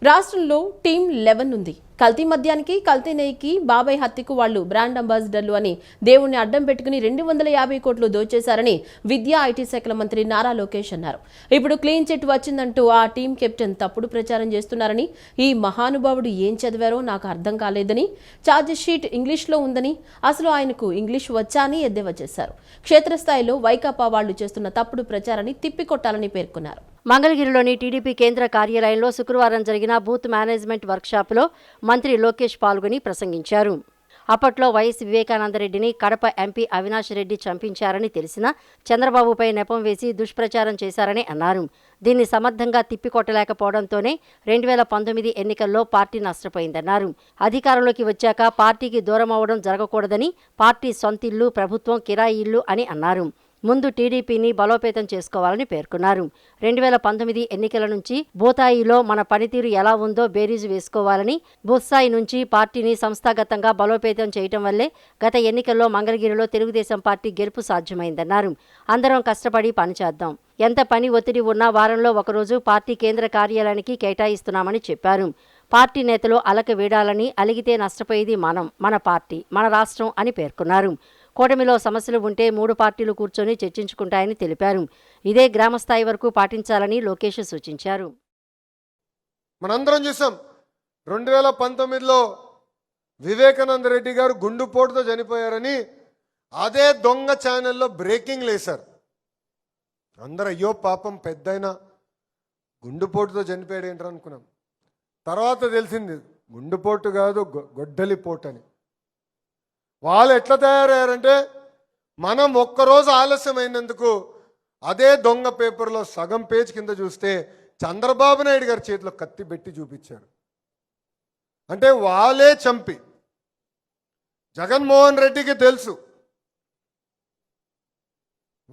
రాష్ట్రంలో టీం 11 ఉంది. కల్తీ మద్యానికి, కల్తీ నెయ్యికి, బాబాయ్ హత్యకు వాళ్లు బ్రాండ్ అంబాసిడర్లు అని దేవుణ్ణి అడ్డం పెట్టుకుని 250 కోట్లు దోచేశారని విద్యా ఐటీ శాఖల మంత్రి నారా లోకేష్ అన్నారు. ఇప్పుడు క్లీన్ చిట్ వచ్చిందంటూ ఆ టీం కెప్టెన్ తప్పుడు ప్రచారం చేస్తున్నారని, ఈ మహానుభావుడు ఏం చదివారో నాకు అర్థం కాలేదని, ఛార్జ్ షీట్ ఇంగ్లీష్లో ఉందని, అసలు ఆయనకు ఇంగ్లీష్ వచ్చా అని ఎద్దేవా చేశారు. క్షేత్రస్థాయిలో వైకాపా వాళ్లు చేస్తున్న తప్పుడు ప్రచారాన్ని తిప్పికొట్టాలని పేర్కొన్నారు. మంగళగిరిలోని టీడీపీ కేంద్ర కార్యాలయంలో శుక్రవారం జరిగిన బూత్ మేనేజ్మెంట్ వర్క్షాప్లో మంత్రి లోకేష్ పాల్గొని ప్రసంగించారు. అప్పట్లో వైఎస్ వివేకానందరెడ్డిని కడప ఎంపీ అవినాష్ రెడ్డి చంపించారని తెలిసినా చంద్రబాబుపై నెపం వేసి దుష్ప్రచారం చేశారని అన్నారు. దీన్ని సమర్థంగా తిప్పికొట్టలేకపోవడంతోనే 2019 ఎన్నికల్లో పార్టీ నష్టపోయిందన్నారు. అధికారంలోకి వచ్చాక పార్టీకి దూరం అవడం జరగకూడదని, పార్టీ సొంతిల్లు, ప్రభుత్వం కిరాయి ఇల్లు అని అన్నారు. ముందు టీడీపీని బలోపేతం చేసుకోవాలని పేర్కొన్నారు. 2019 ఎన్నికల నుంచి బూతాయిలో మన పనితీరు ఎలా ఉందో బేరీజు వేసుకోవాలని, బూత్స్థాయి నుంచి పార్టీని సంస్థాగతంగా బలోపేతం చేయటం వల్లే గత ఎన్నికల్లో మంగళగిరిలో తెలుగుదేశం పార్టీ గెలుపు సాధ్యమైందన్నారు. అందరం కష్టపడి పనిచేద్దాం. ఎంత పని ఒత్తిడి ఉన్నా వారంలో ఒకరోజు పార్టీ కేంద్ర కార్యాలయానికి కేటాయిస్తున్నామని చెప్పారు. పార్టీ నేతలు అలక వీడాలని, అలిగితే నష్టపోయేది మన పార్టీ, మన రాష్ట్రం అని పేర్కొన్నారు. కూటమిలో సమస్యలు ఉంటే 3 పార్టీలు కూర్చొని చర్చించుకుంటాయని తెలిపారు. ఇదే గ్రామస్థాయి వరకు పాటించాలని లోకేష్ సూచించారు. మనందరం చూసాం 2019లో వివేకానంద రెడ్డి గారు గుండుపోటుతో చనిపోయారని అదే దొంగ ఛానల్లో బ్రేకింగ్ లేశారు. అందరూ అయ్యో పాపం పెద్దయినా గుండుపోటుతో చనిపోయాడు ఏంటని అనుకున్నాం. తర్వాత తెలిసింది గుండుపోటు కాదు, గొడ్డలిపోటు అని. వాళ్ళు ఎట్లా తయారయ్యారంటే, మనం ఒక్కరోజు ఆలస్యమైనందుకు అదే దొంగ పేపర్లో సగం పేజ్ కింద చూస్తే చంద్రబాబు నాయుడు గారి చేతిలో కత్తి పెట్టి చూపించారు. అంటే వాళ్ళే చంపి, జగన్మోహన్ రెడ్డికి తెలుసు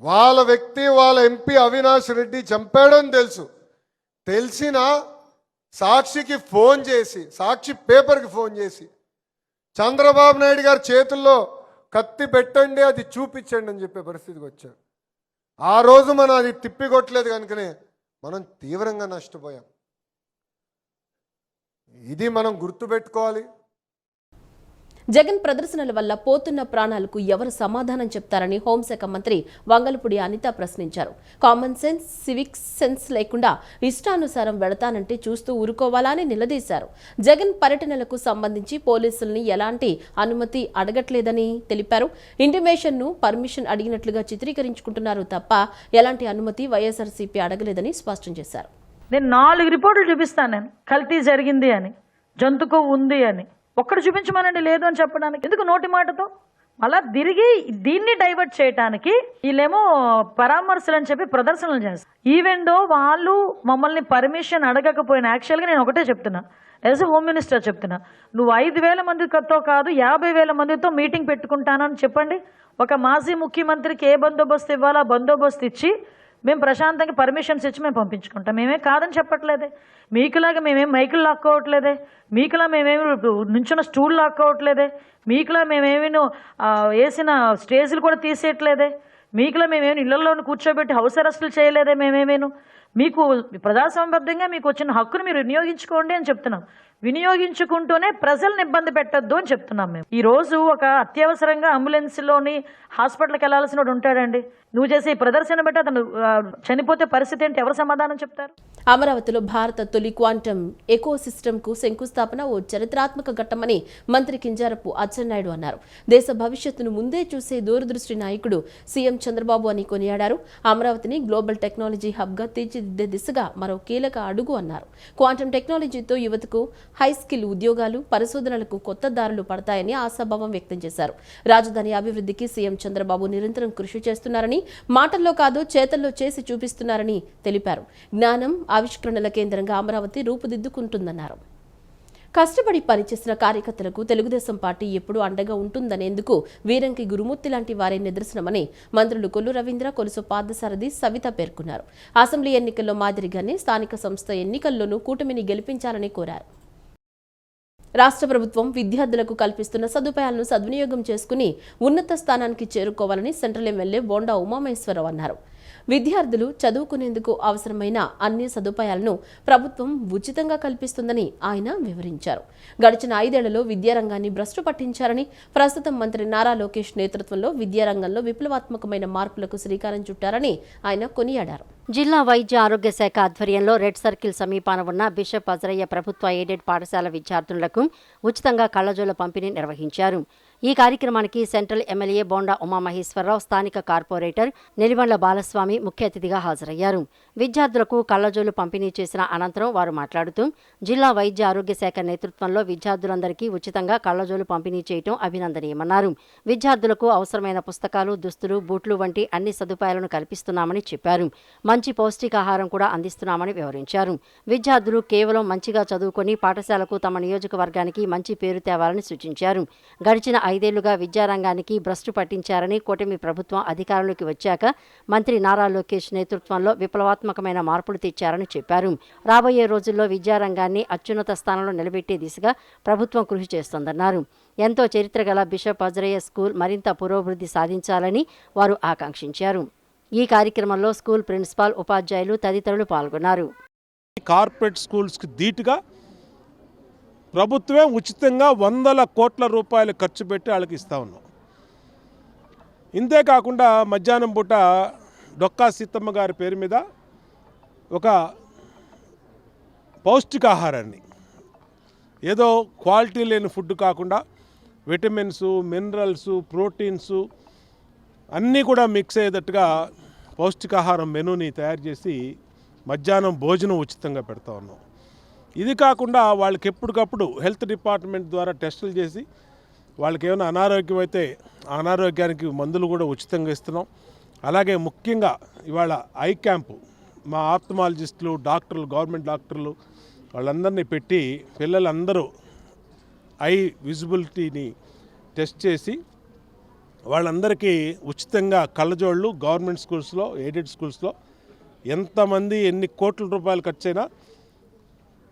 వాళ్ళ వ్యక్తి, వాళ్ళ ఎంపీ అవినాష్ రెడ్డి చంపాడని తెలుసు. తెలిసినా సాక్షికి ఫోన్ చేసి, సాక్షి పేపర్కి ఫోన్ చేసి చంద్రబాబు నాయుడు గారి చేతుల్లో కత్తి పెట్టండి, అది చూపించండి అని చెప్పే పరిస్థితికి వచ్చారు. ఆ రోజు మనం అది తిప్పికొట్టలేదు కనుకనే మనం తీవ్రంగా నష్టపోయాం. ఇది మనం గుర్తుపెట్టుకోవాలి. జగన్ ప్రదర్శనల వల్ల పోతున్న ప్రాణాలకు ఎవరు సమాధానం చెప్తారని హోంశాఖ మంత్రి వంగలపూడి అనిత ప్రశ్నించారు. కామన్ సెన్స్, సివిక్ సెన్స్ లేకుండా ఇష్టానుసారం వెళతానంటే చూస్తూ ఊరుకోవాలా అని నిలదీశారు. జగన్ పర్యటనలకు సంబంధించి పోలీసుల్ని ఎలాంటి అనుమతి అడగట్లేదని తెలిపారు. ఇంటిమేషన్ను పర్మిషన్ అడిగినట్లుగా చిత్రీకరించుకుంటున్నారు తప్ప ఎలాంటి అనుమతి వైఎస్ఆర్సీపీ అడగలేదని స్పష్టం చేశారు. నేను 4 రిపోర్టులు చూపిస్తాను. నేను కల్తీ జరిగింది అని, జంతుకు ఉంది అని, ఒక్కడు చూపించమనండి లేదు అని చెప్పడానికి. ఎందుకు నోటి మాటతో మళ్ళా తిరిగి దీన్ని డైవర్ట్ చేయడానికి వీళ్ళేమో పరామర్శలు అని చెప్పి ప్రదర్శనలు చేస్తారు. ఈవెందో వాళ్ళు మమ్మల్ని పర్మిషన్ అడగకపోయినా, యాక్చువల్గా నేను ఒకటే చెప్తున్నా, యాజ్ ఎ హోమ్ మినిస్టర్ చెప్తున్నా, నువ్వు 5,000 మందితో కాదు 50,000 మందితో మీటింగ్ పెట్టుకుంటానని చెప్పండి. ఒక మాజీ ముఖ్యమంత్రికి ఏ బందోబస్తు ఇవ్వాలో ఆ బందోబస్తు ఇచ్చి మేము ప్రశాంతంగా పర్మిషన్స్ ఇచ్చి మేము పంపించుకుంటాం. మేమే కాదని చెప్పట్లేదే. మీకులాగా మేమేం మైకులు లాక్కోవట్లేదే, మీకులా మేమేమి నుంచున్న స్టూల్ లాక్కోవట్లేదే, మీకులా మేమేమి వేసిన స్టేజ్లు కూడా తీసేయట్లేదే, మీకులా మేమేమి ఇళ్లలోని కూర్చోబెట్టి హౌస్ అరెస్టులు చేయలేదే. మేమేమేను మీకు ప్రజాస్వామ్యబద్ధంగా మీకు వచ్చిన హక్కును మీరు వినియోగించుకోండి అని చెప్తున్నాం. వినియోగించుకుంటూనే ప్రజల్ని ఇబ్బంది పెట్టద్దు అని చెప్తున్నాం. మేము ఈరోజు ఒక అత్యవసరంగా అంబులెన్స్లోని హాస్పిటల్కి వెళ్లాల్సిన వాడు ఉంటాడండి. నువ్వు చేసే ప్రదర్శన బట్టి అతను చనిపోతే పరిస్థితి ఏంటి, ఎవరు సమాధానం చెప్తారు? అమరావతిలో భారత తొలి క్వాంటమ్ ఎకో సిస్టమ్కు శంకుస్థాపన ఓ చరిత్రాత్మక ఘట్టమని మంత్రి కింజారపు అచ్చెన్నాయుడు అన్నారు. దేశ భవిష్యత్తును ముందే చూసే దూరదృష్టి నాయకుడు సీఎం చంద్రబాబు అని కొనియాడారు. అమరావతిని గ్లోబల్ టెక్నాలజీ హబ్గా తీర్చిదిద్దే దిశగా మరో కీలక అడుగు అన్నారు. క్వాంటమ్ టెక్నాలజీతో యువతకు హై స్కిల్ ఉద్యోగాలు, పరిశోధనలకు కొత్త దారులు పడతాయని ఆశాభావం వ్యక్తం చేశారు. రాజధాని అభివృద్ధికి సీఎం చంద్రబాబు నిరంతరం కృషి చేస్తున్నారని, మాటల్లో కాదు చేతల్లో చేసి చూపిస్తున్నారని తెలిపారు. జ్ఞానం, ఆవిష్కరణల కేంద్రంగా అమరావతి రూపుదిద్దుకుంటుందన్నారు. కష్టపడి పనిచేసిన కార్యకర్తలకు తెలుగుదేశం పార్టీ ఎప్పుడూ అండగా ఉంటుందనేందుకు వీరంకి గురుమూర్తి లాంటి వారే నిదర్శనమని మంత్రులు కొల్లు రవీంద్ర, కొలుసు పార్థసారథి, సవిత పేర్కొన్నారు. అసెంబ్లీ ఎన్నికల్లో మాదిరిగానే స్థానిక సంస్థ ఎన్నికల్లోనూ కూటమిని గెలిపించాలని కోరారు. రాష్ట్ర ప్రభుత్వం విద్యార్థులకు కల్పిస్తున్న సదుపాయాలను సద్వినియోగం చేసుకుని ఉన్నత స్థానానికి చేరుకోవాలని సెంట్రల్ ఎమ్మెల్యే బోండా ఉమామహేశ్వరరావు అన్నారు. విద్యార్థులు చదువుకునేందుకు అవసరమైన అన్ని సదుపాయాలను ప్రభుత్వం ఉచితంగా కల్పిస్తుందని ఆయన వివరించారు. గడిచిన 5 ఏళ్లలో విద్యారంగాన్ని భ్రష్టు పట్టించారని, ప్రస్తుతం మంత్రి నారా లోకేష్ నేతృత్వంలో విద్యారంగంలో విప్లవాత్మకమైన మార్పులకు శ్రీకారం చుట్టారని ఆయన కొనియాడారు. జిల్లా వైద్య ఆరోగ్య శాఖ ఆధ్వర్యంలో రెడ్ సర్కిల్ సమీపాన ఉన్న బిషప్ అజరయ్య ప్రభుత్వ ఎయిడెడ్ పాఠశాల విద్యార్థులకు ఉచితంగా కళ్లజోల పంపిణీ నిర్వహించారు. ఈ కార్యక్రమానికి సెంట్రల్ ఎమ్మెల్యే బోండా ఉమామహేశ్వరరావు, స్థానిక కార్పొరేటర్ నెలివండ్ల బాలస్వామి ముఖ్య అతిథిగా హాజరయ్యారు. విద్యార్థులకు కళ్లజోలు పంపిణీ చేసిన అనంతరం వారు మాట్లాడుతూ జిల్లా వైద్య ఆరోగ్య శాఖ నేతృత్వంలో విద్యార్థులందరికీ ఉచితంగా కళ్లజోలు పంపిణీ చేయడం అభినందనీయమన్నారు. విద్యార్థులకు అవసరమైన పుస్తకాలు, దుస్తులు, బూట్లు వంటి అన్ని సదుపాయాలను కల్పిస్తున్నామని చెప్పారు. మంచి పౌష్టికాహారం కూడా అందిస్తున్నామని వివరించారు. విద్యార్థులు కేవలం మంచిగా చదువుకొని పాఠశాలకు, తమ నియోజకవర్గానికి మంచి పేరు తేవాలని సూచించారు. గడిచిన 5 ఏళ్లుగా విద్యారంగానికి భ్రష్టు పట్టించారని, కూటమి ప్రభుత్వం అధికారంలోకి వచ్చాక మంత్రి నారా లోకేష్ నేతృత్వంలో విప్లవాత్మకమైన మార్పులు తెచ్చారని చెప్పారు. రాబోయే రోజుల్లో విద్యారంగాన్ని అత్యున్నత స్థానంలో నిలబెట్టే దిశగా ప్రభుత్వం కృషి చేస్తోందన్నారు. ఎంతో చరిత్ర గల బిషప్ అజరయ్య స్కూల్ మరింత పురోభివృద్ధి సాధించాలని వారు ఆకాంక్షించారు. ఈ కార్యక్రమంలో స్కూల్ ప్రిన్సిపాల్, ఉపాధ్యాయులు తదితరులు పాల్గొన్నారు. కార్పొరేట్ స్కూల్స్కి ధీటుగా ప్రభుత్వమే ఉచితంగా 100 కోట్ల రూపాయలు ఖర్చు పెట్టి వాళ్ళకి ఇస్తూ ఉన్నాం. ఇంతేకాకుండా మధ్యాహ్నం పూట డొక్కా సీతమ్మ గారి పేరు మీద ఒక పౌష్టికాహారాన్ని, ఏదో క్వాలిటీ లేని ఫుడ్ కాకుండా విటమిన్స్, మినరల్స్, ప్రోటీన్స్ అన్నీ కూడా మిక్స్ అయ్యేటట్టుగా పౌష్టికాహారం మెనూని తయారు చేసి మధ్యాహ్నం భోజనం ఉచితంగా పెడతా ఉన్నాం. ఇది కాకుండా వాళ్ళకి ఎప్పటికప్పుడు హెల్త్ డిపార్ట్మెంట్ ద్వారా టెస్టులు చేసి వాళ్ళకి ఏమైనా అనారోగ్యం అయితే ఆ అనారోగ్యానికి మందులు కూడా ఉచితంగా ఇస్తున్నాం. అలాగే ముఖ్యంగా ఇవాళ ఐ క్యాంపు మా ఆప్థమాలజిస్టులు, డాక్టర్లు, గవర్నమెంట్ డాక్టర్లు వాళ్ళందరినీ పెట్టి పిల్లలందరూ ఐ విజిబిలిటీని టెస్ట్ చేసి వాళ్ళందరికీ ఉచితంగా కళ్ళజోళ్ళు గవర్నమెంట్ స్కూల్స్లో, ఎయిడెడ్ స్కూల్స్లో ఎంతమంది ఎన్ని కోట్ల రూపాయలు ఖర్చైనా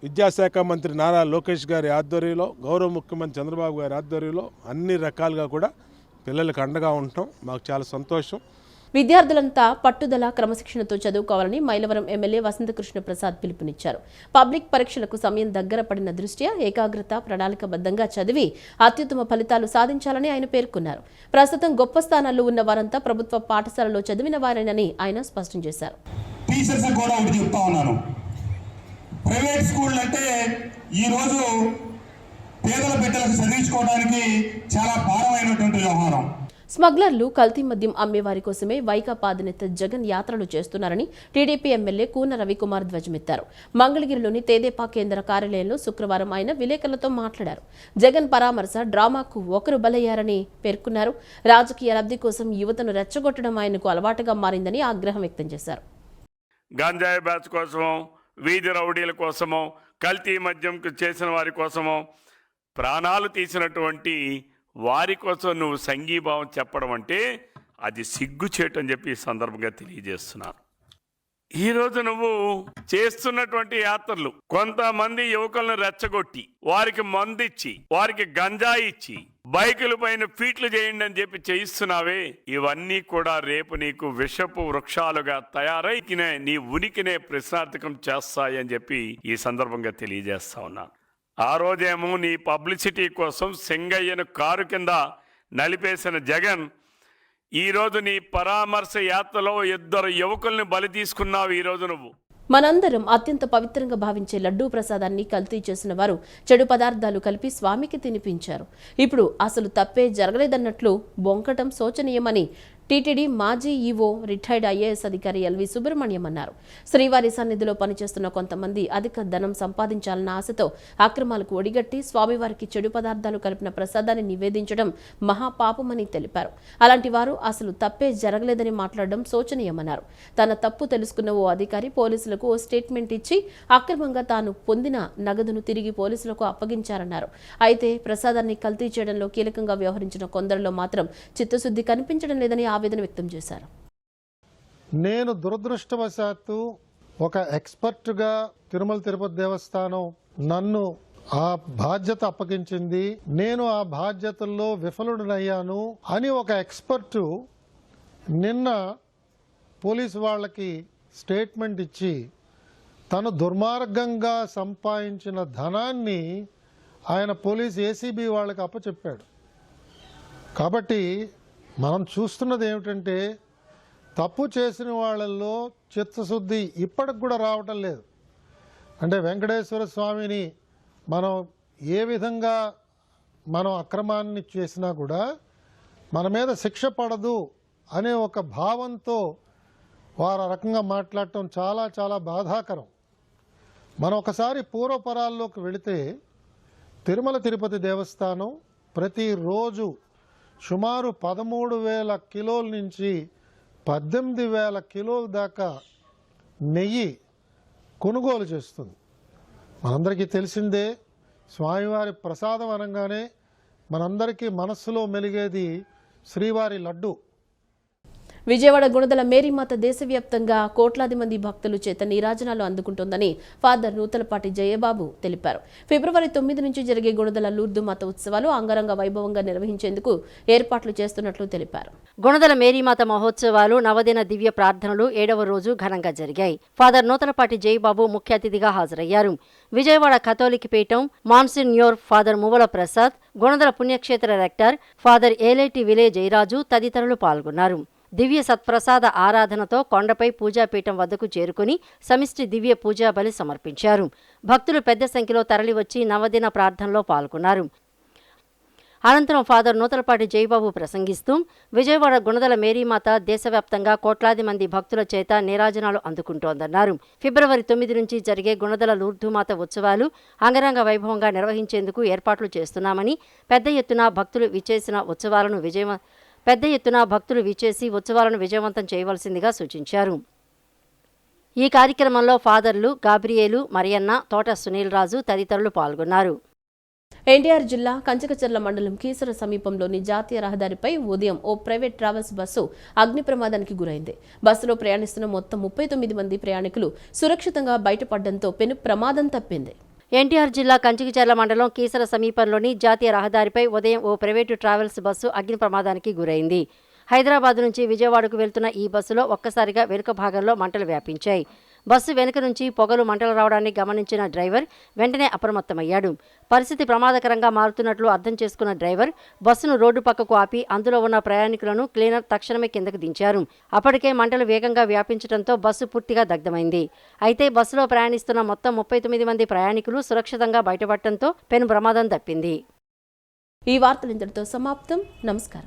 విద్యాశాఖ మంత్రి నారా లోకేష్ గారి ఆధ్వర్యంలో, గౌరవ ముఖ్యమంత్రి చంద్రబాబు గారి ఆధ్వర్యంలో అన్ని రకాలుగా కూడా పిల్లలకు అండగా ఉండటం మాకు చాలా సంతోషం. విద్యార్థులంతా పట్టుదల, క్రమశిక్షణతో చదువుకోవాలని మైలవరం ఎమ్మెల్యే వసంతకృష్ణ ప్రసాద్ పిలుపునిచ్చారు. పబ్లిక్ పరీక్షలకు సమయం దగ్గర పడిన దృష్ట్యా ఏకాగ్రత, ప్రణాళికబద్ధంగా చదివి అత్యుత్తమ ఫలితాలు సాధించాలని ఆయన పేర్కొన్నారు. ప్రస్తుతం గొప్ప స్థానాల్లో ఉన్న వారంతా ప్రభుత్వ పాఠశాలలో చదివిన వారేనని ఆయన స్పష్టం చేశారు. ప్రైవేట్ స్కూల్ అంటే ఈరోజు పేదల బిడ్డలకు చదివించుకోవడానికి చాలా భారమైనటువంటి వ్యవహారం. స్మగ్లర్లు, కల్తీ మద్యం అమ్మేవారి కోసమే వైకాపా అధినేత జగన్ యాత్రలు చేస్తున్నారని టీడీపీ ఎమ్మెల్యే కూన రవికుమార్ ధ్వజమెత్తారు. మంగళగిరిలోని తేదేపా కేంద్ర కార్యాలయంలో శుక్రవారం ఆయన విలేకరులతో మాట్లాడారు. జగన్ పరామర్శ డ్రామాకు ఒకరు బలయ్యారని పేర్కొన్నారు. రాజకీయ లబ్ధి కోసం యువతను రెచ్చగొట్టడం ఆయనకు అలవాటుగా మారిందని ఆగ్రహం వ్యక్తం చేశారు. గంజాయి బ్యాచ్ కోసమో, వీధి రౌడీల కోసమో, కల్తీ మద్యం చేసిన వారి కోసమో, ప్రాణాలు తీసినటువంటి వారి కోసం నువ్వు సంఘీభావం చెప్పడం అంటే అది సిగ్గుచేటు అని చెప్పి ఈ సందర్భంగా తెలియజేస్తున్నాను. ఈరోజు నువ్వు చేస్తున్నటువంటి యాత్రలు కొంతమంది యువకులను రెచ్చగొట్టి, వారికి మందిచ్చి, వారికి గంజాయి ఇచ్చి, బైకుల పైన ఫీట్లు చేయండి అని చెప్పి చేయిస్తున్నావే, ఇవన్నీ కూడా రేపు నీకు విషపు వృక్షాలుగా తయారై నీ ఉనికినే ప్రశ్నార్థకం చేస్తాయి అని చెప్పి ఈ సందర్భంగా తెలియజేస్తా ఉన్నాను. ఆ రోజేమో నీ పబ్లిసిటీ కోసం సింగయ్యను కారు కింద నలిపేసిన జగన్ ఈరోజు నీ పరామర్శ యాత్రలో 2 యువకుల్ని బలి తీసుకున్నావు. ఈరోజు నువ్వు మనందరం అత్యంత పవిత్రంగా భావించే లడ్డూ ప్రసాదాన్ని కల్తీ చేసిన వారు చెడు పదార్థాలు కలిపి స్వామికి తినిపించారు. ఇప్పుడు అసలు తప్పే జరగలేదన్నట్లు బొంకటం శోచనీయమని టీటీడీ మాజీ ఈవో, రిటైర్డ్ ఐఏఎస్ అధికారి ఎల్వి సుబ్రహ్మణ్యం అన్నారు. శ్రీవారి సన్నిధిలో పనిచేస్తున్న కొంతమంది అధిక ధనం సంపాదించాలన్న ఆశతో అక్రమాలకు ఒడిగట్టి స్వామివారికి చెడు పదార్థాలు కలిపిన ప్రసాదాన్ని నివేదించడం మహాపాపమని తెలిపారు. అలాంటి వారు అసలు తప్పే జరగలేదని మాట్లాడడం శోచనీయమన్నారు. తన తప్పు తెలుసుకున్న ఓ అధికారి పోలీసులకు ఓ స్టేట్మెంట్ ఇచ్చి అక్రమంగా తాను పొందిన నగదును తిరిగి పోలీసులకు అప్పగించారన్నారు. అయితే ప్రసాదాన్ని కల్తీ చేయడంలో కీలకంగా వ్యవహరించిన కొందరిలో మాత్రం చిత్తశుద్ధి కనిపించడం లేదని ఆవేదన వ్యక్తం చేశారు. నేను దురదృష్టవశాత్తు ఒక ఎక్స్పర్ట్గా తిరుమల తిరుపతి దేవస్థానం నన్ను ఆ బాధ్యత అప్పగించింది, నేను ఆ బాధ్యతల్లో విఫలుడనయ్యాను అని ఒక ఎక్స్పర్టు నిన్న పోలీసు వాళ్ళకి స్టేట్మెంట్ ఇచ్చి తను దుర్మార్గంగా సంపాదించిన ధనాన్ని ఆయన పోలీస్ ఏసీబీ వాళ్ళకి అప్పచెప్పాడు. కాబట్టి మనం చూస్తున్నది ఏమిటంటే తప్పు చేసిన వాళ్ళల్లో చిత్తశుద్ధి ఇప్పటికి కూడా రావటం లేదు. అంటే వెంకటేశ్వర స్వామిని మనం ఏ విధంగా మనం అక్రమాన్ని చేసినా కూడా మన మీద శిక్ష పడదు అనే ఒక భావంతో వారు ఆ రకంగా మాట్లాడటం చాలా చాలా బాధాకరం. మనం ఒకసారి పూర్వపరాల్లోకి వెళితే తిరుమల తిరుపతి దేవస్థానం ప్రతిరోజు సుమారు 13,000 కిలోల నుంచి 18,000 కిలోల దాకా నెయ్యి కొనుగోలు చేస్తుంది. మనందరికీ తెలిసిందే, స్వామివారి ప్రసాదం అనగానే మనందరికీ మనస్సులో మెలిగేది శ్రీవారి లడ్డు. విజయవాడ గుణదల మేరీమాత దేశవ్యాప్తంగా కోట్లాది మంది భక్తులు చేత నీరాజనాలు అందుకుంటోందని ఫాదర్ నూతలపాటి జయబాబు తెలిపారు. ఫిబ్రవరి 9 నుంచి జరిగే గుణదల లూర్దు మాత ఉత్సవాలు అంగరంగ వైభవంగా నిర్వహించేందుకు ఏర్పాట్లు చేస్తున్నట్లు తెలిపారు. గుణదల మేరీమాత మహోత్సవాలు నవదిన దివ్య ప్రార్థనలు 7వ రోజు ఘనంగా జరిగాయి. ఫాదర్ నూతలపాటి జయబాబు ముఖ్య అతిథిగా హాజరయ్యారు. విజయవాడ కథోలిక్ పీఠం మాన్సిన్యోర్ ఫాదర్ మువ్వల ప్రసాద్, గుణదల పుణ్యక్షేత్ర రెక్టర్ ఫాదర్ ఏలేటి విలే జయరాజు తదితరులు పాల్గొన్నారు. దివ్య సత్ప్రసాద ఆరాధనతో కొండపై పూజాపీఠం వద్దకు చేరుకుని సమిష్టి దివ్య పూజా బలి సమర్పించారు. భక్తులు పెద్ద సంఖ్యలో తరలివచ్చి నవదిన ప్రార్థనలో పాల్గొన్నారు. అనంతరం ఫాదర్ నూతలపాటి జయబాబు ప్రసంగిస్తూ విజయవాడ గుణదల మేరీమాత దేశవ్యాప్తంగా కోట్లాది మంది భక్తుల చేత నీరాజనాలు అందుకుంటోందన్నారు. ఫిబ్రవరి 9 నుంచి జరిగే గుణదల లూర్దుమాత ఉత్సవాలు అంగరంగ వైభవంగా నిర్వహించేందుకు ఏర్పాట్లు చేస్తున్నామని, పెద్ద ఎత్తున భక్తులు విచ్చేసి ఉత్సవాలను విజయవంతం చేయవలసిందిగా సూచించారు. ఈ కార్యక్రమంలో ఫాదర్లు గాబ్రియేలు, మరియన్న, తోట సునీల్ రాజు తదితరులు పాల్గొన్నారు. ఎన్టీఆర్ జిల్లా కంచకచర్ల మండలం కీసర సమీపంలోని జాతీయ రహదారిపై ఉదయం ఓ ప్రైవేట్ ట్రావెల్స్ బస్సు అగ్ని ప్రమాదానికి గురైంది. బస్సులో ప్రయాణిస్తున్న మొత్తం 39 మంది ప్రయాణికులు సురక్షితంగా బయటపడడంతో పెను ప్రమాదం తప్పింది. ఎన్టీఆర్ జిల్లా కంచికచర్ల మండలం కీసర సమీపంలోని జాతీయ రహదారిపై ఉదయం ఓ ప్రైవేటు ట్రావెల్స్ బస్సు అగ్ని ప్రమాదానికి గురైంది. హైదరాబాద్ నుంచి విజయవాడకు వెళ్తున్న ఈ బస్సులో ఒక్కసారిగా వెనుక భాగంలో మంటలు వ్యాపించాయి. బస్సు వెనుక నుంచి పొగలు మంటలు రావడాన్ని గమనించిన డ్రైవర్ వెంటనే అప్రమత్తమయ్యాడు. పరిస్థితి ప్రమాదకరంగా మారుతున్నట్లు అర్థం చేసుకున్న డ్రైవర్ బస్సును రోడ్డు పక్కకు ఆపి అందులో ఉన్న ప్రయాణికులను క్లీనర్ తక్షణమే కిందకు దించారు. అప్పటికే మంటలు వేగంగా వ్యాపించడంతో బస్సు పూర్తిగా దగ్ధమైంది. అయితే బస్సులో ప్రయాణిస్తున్న మొత్తం 39 మంది ప్రయాణికులు సురక్షితంగా బయటపడటంతో పెను ప్రమాదం తప్పింది. ఈ వార్తలు ఇంతటితో సమాప్తం. నమస్కారం.